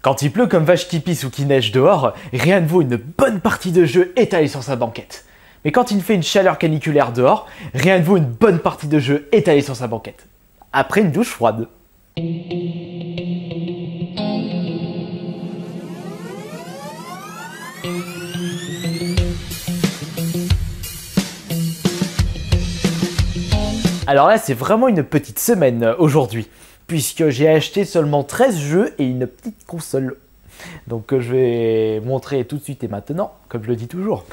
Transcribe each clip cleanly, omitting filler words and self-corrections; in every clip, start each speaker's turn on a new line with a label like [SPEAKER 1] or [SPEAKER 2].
[SPEAKER 1] Quand il pleut comme vache qui pisse ou qu'il neige dehors, rien ne vaut une bonne partie de jeu étalée sur sa banquette. Mais quand il fait une chaleur caniculaire dehors, rien ne vaut une bonne partie de jeu étalée sur sa banquette. Après une douche froide. Alors là, c'est vraiment une petite semaine aujourd'hui, puisque j'ai acheté seulement 13 jeux et une petite console. Donc je vais montrer tout de suite et maintenant, comme je le dis toujours.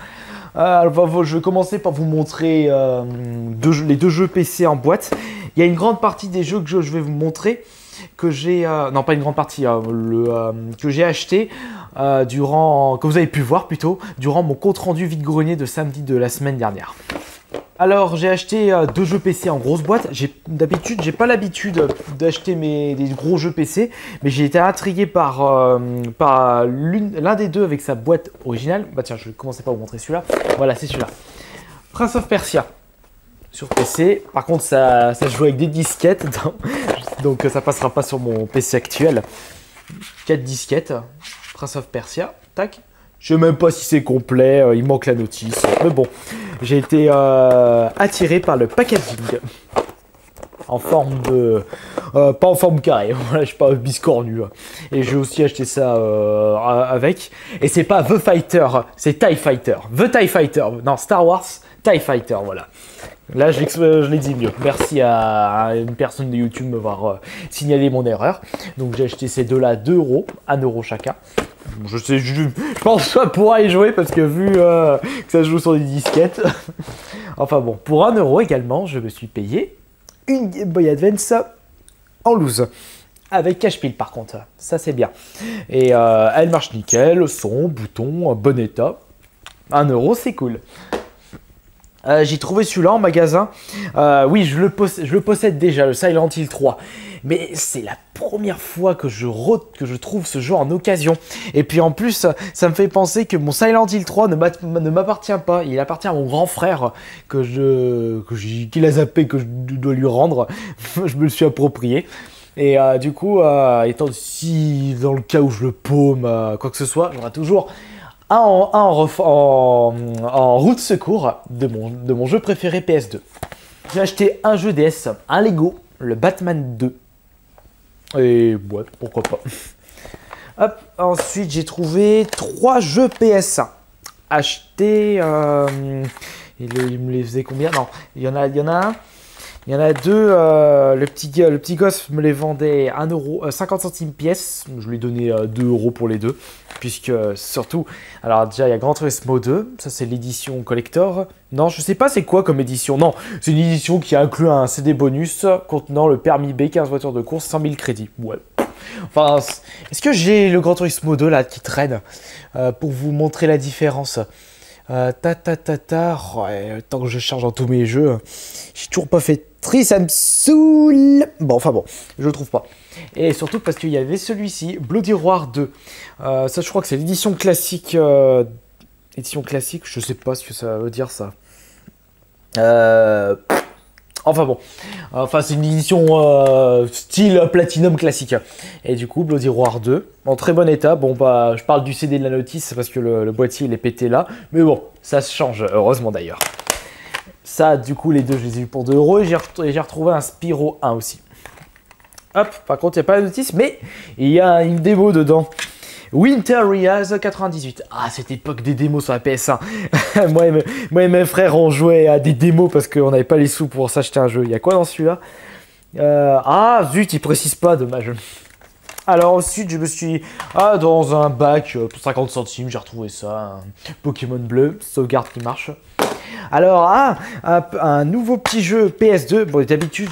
[SPEAKER 1] Je vais commencer par vous montrer les deux jeux PC en boîte. Il y a une grande partie des jeux que je vais vous montrer que j'ai... non, pas une grande partie, que j'ai acheté que vous avez pu voir plutôt, durant mon compte rendu vide-grenier de samedi de la semaine dernière. Alors j'ai acheté deux jeux PC en grosse boîte. D'habitude, j'ai pas l'habitude d'acheter des gros jeux PC, mais j'ai été intrigué par l'un des deux avec sa boîte originale. Bah tiens, je vais commencer par vous montrer celui-là. Voilà, c'est celui-là. Prince of Persia sur PC. Par contre, ça joue avec des disquettes, donc ça passera pas sur mon PC actuel. 4 disquettes. Prince of Persia. Tac. Je sais même pas si c'est complet, il manque la notice. Mais bon, j'ai été attiré par le packaging. En forme de... pas en forme carrée, voilà, je suis pas biscornu. Et j'ai aussi acheté ça avec. Et c'est pas The Fighter, c'est TIE Fighter. The TIE Fighter, non, Star Wars TIE Fighter, voilà. Là, je l'ai dit mieux. Merci à une personne de YouTube de m'avoir signalé mon erreur. Donc, j'ai acheté ces deux-là 2 €, 1 € chacun. Je pense que ça pourra y jouer parce que vu que ça se joue sur des disquettes. Enfin bon, pour 1 € également, je me suis payé une Game Boy Advance en loose. Avec cache-pile par contre, ça c'est bien. Et elle marche nickel, son, bouton, bon état. 1 € c'est cool. J'ai trouvé celui-là en magasin. Oui, je le possède déjà, le Silent Hill 3. Mais c'est la première fois que je trouve ce jeu en occasion. Et puis en plus, ça me fait penser que mon Silent Hill 3 ne m'appartient pas. Il appartient à mon grand frère qu'il a zappé, que je dois lui rendre. Je me le suis approprié. Et du coup, étant si dans le cas où je le paume, quoi que ce soit, j'aurai toujours... en roue de secours de mon jeu préféré PS2. J'ai acheté un jeu DS, un Lego, le Batman 2. Et ouais, pourquoi pas. Hop, ensuite j'ai trouvé 3 jeux PS achetés. Il me les faisait combien? Non, il y en a un. Il y en a 2, le petit gosse me les vendait 1 €, 50 centimes pièce. Je lui ai donné 2 € pour les deux. Puisque surtout, alors déjà il y a Gran Turismo 2, ça c'est l'édition collector. Non, je sais pas c'est quoi comme édition. Non, c'est une édition qui inclut un CD bonus contenant le permis B, 15 voitures de course, 100 000 crédits. Ouais. Enfin, est-ce que j'ai le Gran Turismo 2 là qui traîne pour vous montrer la différence? Ouais, tant que je charge dans tous mes jeux, j'ai toujours pas fait tri, ça me saoule. Bon, enfin bon, je le trouve pas. Et surtout parce qu'il y avait celui-ci, Bloody Roar 2. Ça, je crois que c'est l'édition classique. Édition classique, je sais pas ce que ça veut dire ça. Enfin bon, c'est une édition style Platinum classique. Et du coup, Bloody Roar 2, en très bon état. Bon, bah, je parle du CD de la notice parce que le boîtier il est pété là. Mais bon, ça se change, heureusement d'ailleurs. Ça, du coup, les deux, je les ai eu pour 2 € et j'ai retrouvé un Spyro 1 aussi. Hop, par contre, il n'y a pas la notice, mais il y a une démo dedans. Winter Rise 98. Ah, cette époque des démos sur la PS1. moi et mes frères, on jouait à des démos parce qu'on n'avait pas les sous pour s'acheter un jeu. Il y a quoi dans celui-là? Ah, zut, il précise pas, dommage. Alors ensuite, je me suis... dans un bac pour 50 centimes, j'ai retrouvé ça. Un Pokémon bleu, sauvegarde qui marche. Alors, un nouveau petit jeu PS2. Bon, d'habitude,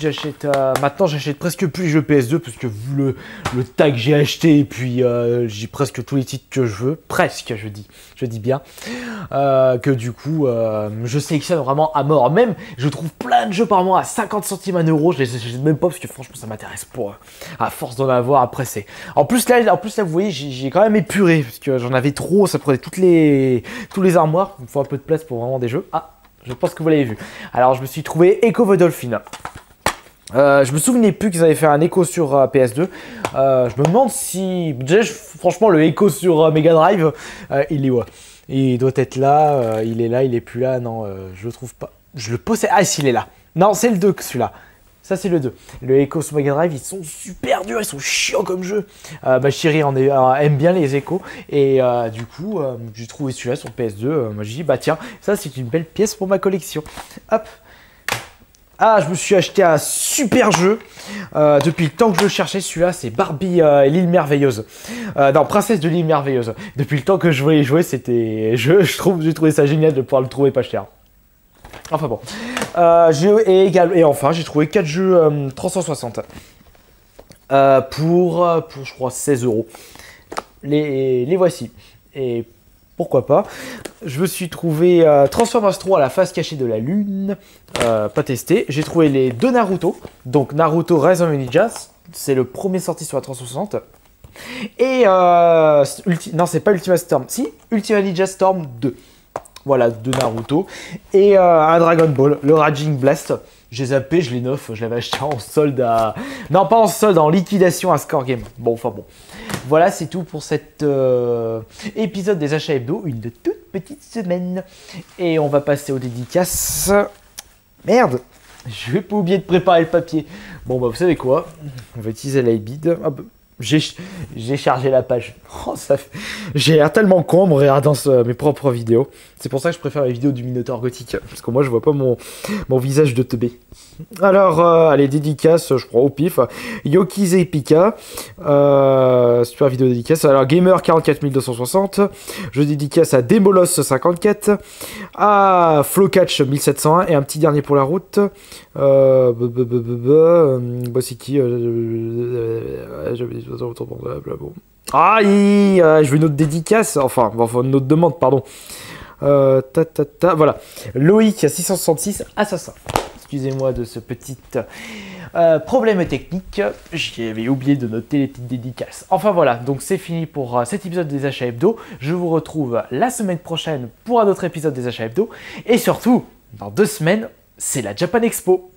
[SPEAKER 1] maintenant, j'achète presque plus les jeux PS2 parce que vu le tag que j'ai acheté, et puis j'ai presque tous les titres que je veux. Presque, je dis bien. Que du coup, je sélectionne vraiment à mort. Même, je trouve plein de jeux par mois à 50 centimes, 1 €. Je les achète même pas parce que franchement, ça m'intéresse pas. À force d'en avoir, après, c'est... En plus, là, vous voyez, j'ai quand même épuré parce que j'en avais trop. Ça prenait tous les armoires. Il me faut un peu de place pour vraiment des jeux. Ah, je pense que vous l'avez vu. Alors, je me suis trouvé Echo the Dolphin. Je me souvenais plus qu'ils avaient fait un Echo sur PS2. Je me demande si... Déjà, franchement, le Echo sur Mega Drive, il est où? Il doit être là, il est là, il est plus là. Non, je le trouve pas. Je le possède. Ah, s'il est là. Non, c'est le 2, celui-là. Ça, c'est le 2. Le Echo sur Mega Drive, ils sont super durs, ils sont chiants comme jeu. Ma chérie aime bien les Echos. Et du coup, j'ai trouvé celui-là sur PS2. Moi, j'ai dit, bah tiens, ça, c'est une belle pièce pour ma collection. Hop. Ah, je me suis acheté un super jeu. Depuis le temps que je le cherchais, celui-là, c'est Barbie et l'île merveilleuse. Non, Princesse de l'île merveilleuse. Depuis le temps que je voulais y jouer, c'était... J'ai trouvé ça génial de pouvoir le trouver pas cher. Enfin bon. Et enfin, j'ai trouvé 4 jeux 360. Pour, je crois, 16 €. Les voici. Et pourquoi pas. Je me suis trouvé Transformers 3 à la face cachée de la lune. Pas testé. J'ai trouvé les 2 Naruto. Donc Naruto Rise of Ninjas. C'est le premier sorti sur la 360. Et non, c'est pas Ultima Storm. Si, Ultima Ninja Storm 2. Voilà, 2 Naruto. Et un Dragon Ball, le Raging Blast. J'ai zappé, je l'ai neuf, je l'avais acheté en solde à... Non, pas en solde, en liquidation à Score Game. Bon, enfin bon. Voilà, c'est tout pour cet épisode des achats hebdo. Une toute petite semaine. Et on va passer aux dédicaces. Merde, je vais pas oublier de préparer le papier. Bon, bah vous savez quoi? On va utiliser l'iBid. Hop. J'ai chargé la page. Oh, j'ai l'air tellement con en me regardant mes propres vidéos. C'est pour ça que je préfère les vidéos du Minotaur Gothique. Parce que moi, je vois pas mon visage de teubé. Alors, allez, dédicace, je prends au pif. Yokize Pika. Super vidéo dédicace. Alors, Gamer 44260. Je dédicace à Demolos 54. À Flowcatch 1701. Et un petit dernier pour la route. Bah, c'est qui bon. Ah, je veux une autre dédicace. Enfin, une autre demande, pardon. Voilà. Loïc 666 Assassin. Excusez-moi de ce petit problème technique. J'avais oublié de noter les petites dédicaces. Enfin voilà, donc c'est fini pour cet épisode des achats hebdo. Je vous retrouve la semaine prochaine pour un autre épisode des achats hebdo. Et surtout, dans 2 semaines, c'est la Japan Expo.